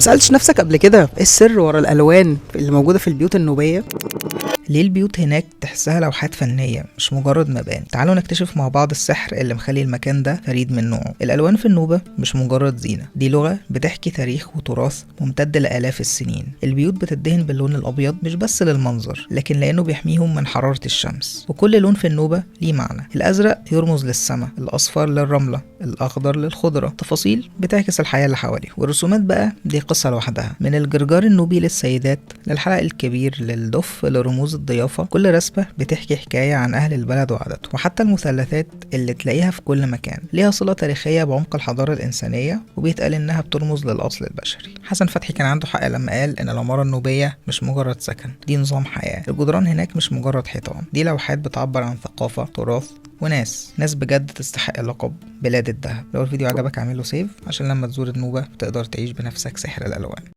مسألتش نفسك قبل كده ايه السر ورا الالوان اللي موجوده في البيوت النوبيه؟ ليه البيوت هناك تحسها لوحات فنية مش مجرد مباني؟ تعالوا نكتشف مع بعض السحر اللي مخلي المكان ده فريد من نوعه. الألوان في النوبة مش مجرد زينة، دي لغة بتحكي تاريخ وتراث ممتد لآلاف السنين. البيوت بتدهن باللون الأبيض مش بس للمنظر، لكن لأنه بيحميهم من حرارة الشمس. وكل لون في النوبة ليه معنى. الأزرق يرمز للسماء، الأصفر للرملة، الأخضر للخضرة. تفاصيل بتعكس الحياة اللي حواليه. والرسومات بقى دي قصة لوحدها، من الجرجار النوبي للسيدات للحلق الكبير للدف لرموز الضيافة. كل رسمة بتحكي حكاية عن أهل البلد وعاداتهم. وحتى المثلثات اللي تلاقيها في كل مكان ليها صلة تاريخية بعمق الحضارة الإنسانية، وبيتقال إنها بترمز للأصل البشري. حسن فتحي كان عنده حق لما قال إن العمارة النوبية مش مجرد سكن، دي نظام حياة. الجدران هناك مش مجرد حيطان، دي لوحات بتعبر عن ثقافة، تراث، وناس بجد تستحق لقب بلاد الذهب. لو الفيديو عجبك اعمله سيف عشان لما تزور النوبة تقدر تعيش بنفسك سحر الألوان.